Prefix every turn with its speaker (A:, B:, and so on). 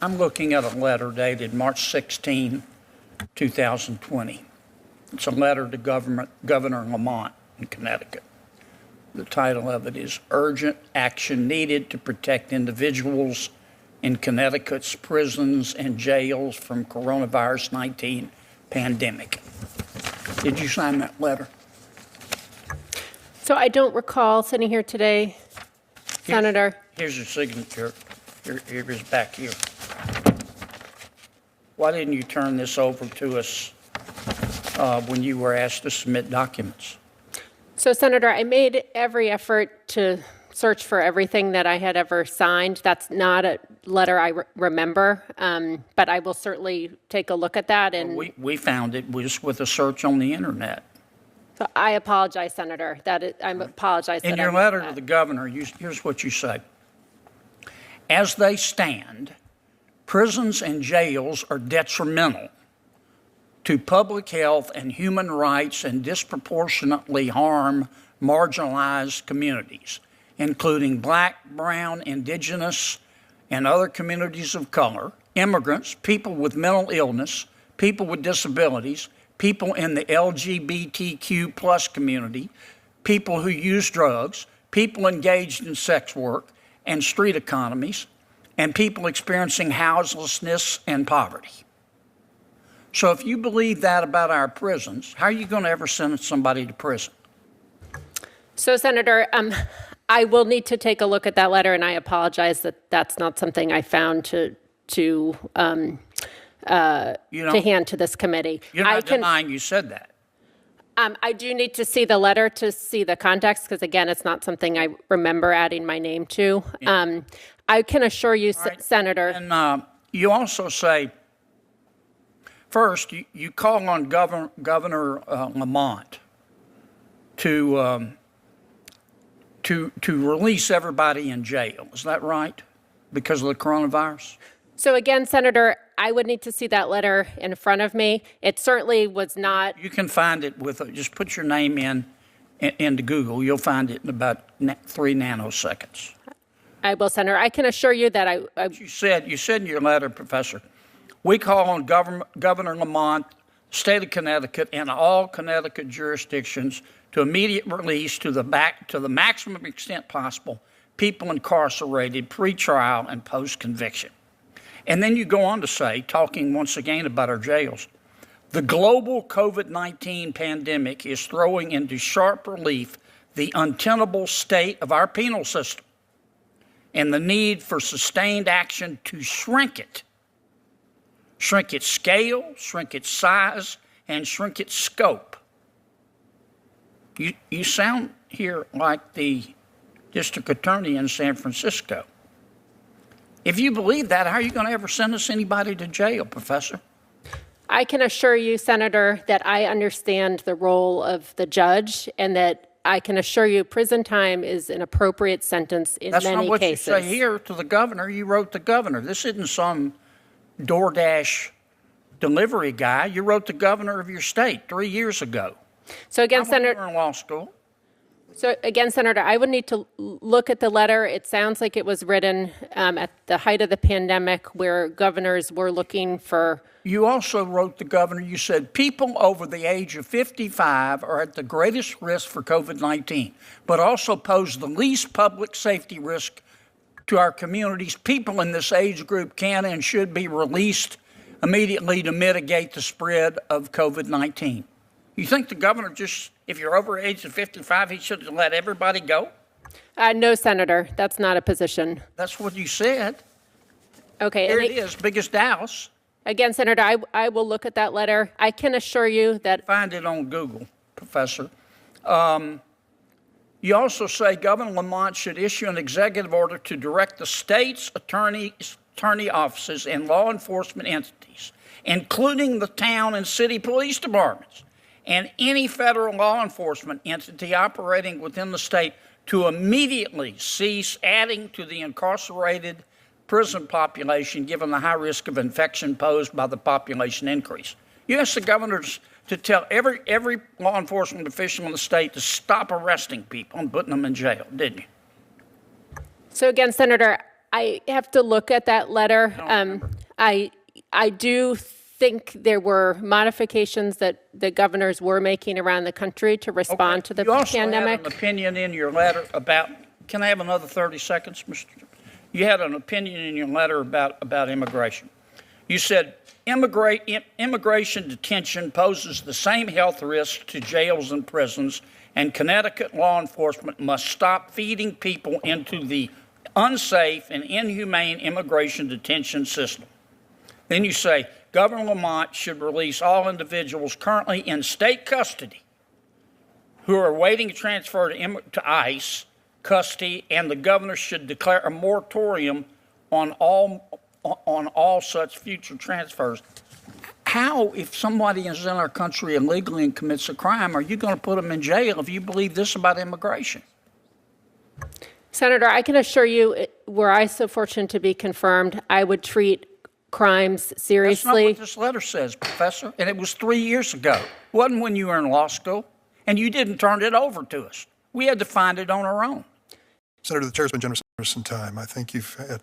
A: I'm looking at a letter dated March 16, 2020. It's a letter to Governor Lamont in Connecticut. The title of it is Urgent Action Needed to Protect Individuals in Connecticut's Prisons and Jails from Coronavirus 19 Pandemic. Did you sign that letter?
B: So I don't recall sitting here today, Senator.
A: Here's your signature. Here is back here. Why didn't you turn this over to us when you were asked to submit documents?
B: So, Senator, I made every effort to search for everything that I had ever signed. That's not a letter I remember, but I will certainly take a look at that. And
A: we found it just with a search on the internet.
B: So I apologize, Senator. I apologize.
A: In your letter to the governor, here's what you say. As they stand, prisons and jails are detrimental to public health and human rights and disproportionately harm marginalized communities, including Black, Brown, Indigenous, and other communities of color, immigrants, people with mental illness, people with disabilities, people in the LGBTQ plus community, people who use drugs, people engaged in sex work and street economies, and people experiencing houselessness and poverty. So if you believe that about our prisons, how are you going to ever send somebody to prison?
B: So, Senator, I will need to take a look at that letter, and I apologize that that's not something I found to hand to this committee.
A: You're not denying you said that.
B: I do need to see the letter to see the context, because again, it's not something I remember adding my name to. Yeah. I can assure you, right. Senator.
A: And you also say, first, you call on Governor Lamont to release everybody in jail. Is that right? Because of the coronavirus?
B: So again, Senator, I would need to see that letter in front of me. It certainly was not.
A: You can find it just put your name into Google. You'll find it in about 3 nanoseconds.
B: I will, Senator. I can assure you that
A: You said in your letter, Professor, we call on Governor Lamont, state of Connecticut, and all Connecticut jurisdictions to immediate release to the maximum extent possible people incarcerated pre-trial and post-conviction. And then you go on to say, talking once again about our jails, the global COVID-19 pandemic is throwing into sharp relief the untenable state of our penal system and the need for sustained action to shrink its scale, shrink its size, and shrink its scope. You sound here like the district attorney in San Francisco. If you believe that, how are you going to ever send us anybody to jail, Professor?
B: I can assure you, Senator, that I understand the role of the judge, and that I can assure you prison time is an appropriate sentence in many cases.
A: That's not what you say here to the governor. You wrote the governor. This isn't some DoorDash delivery guy. You wrote the governor of your state 3 years ago.
B: So again, Senator,
A: in law school.
B: So again, Senator, I would need to look at the letter. It sounds like it was written at the height of the pandemic, where governors were looking for.
A: You also wrote the governor, you said people over the age of 55 are at the greatest risk for COVID-19, but also pose the least public safety risk to our communities. People in this age group can and should be released immediately to mitigate the spread of COVID-19. You think the governor if you're over the age of 55, he should let everybody go?
B: No, Senator, that's not a position.
A: That's what you said.
B: Okay.
A: Here it is, biggest Dallas.
B: Again, Senator, I will look at that letter. I can assure you that.
A: Find it on Google, Professor. You also say Governor Lamont should issue an executive order to direct the state's attorney offices and law enforcement entities, including the town and city police departments, and any federal law enforcement entity operating within the state, to immediately cease adding to the incarcerated prison population given the high risk of infection posed by the population increase. You asked the governors to tell every law enforcement official in the state to stop arresting people and putting them in jail, didn't you?
B: So again, Senator, I have to look at that letter. I do think there were modifications that the governors were making around the country to respond to the pandemic.
A: You also had an opinion in your letter about, can I have another 30 seconds, Mr. You had an opinion in your letter about immigration. You said, immigration detention poses the same health risks to jails and prisons, and Connecticut law enforcement must stop feeding people into the unsafe and inhumane immigration detention system. Then you say, Governor Lamont should release all individuals currently in state custody who are awaiting transfer to ICE custody, and the governor should declare a moratorium on all such future transfers. How, if somebody is in our country illegally and commits a crime, are you going to put them in jail if you believe this about immigration?
B: Senator, I can assure you, were I so fortunate to be confirmed, I would treat crimes seriously.
A: That's not what this letter says, Professor, and it was 3 years ago. It wasn't when you were in law school, and you didn't turn it over to us. We had to find it on our own.
C: Senator, the chair's been generous in time. I think you've had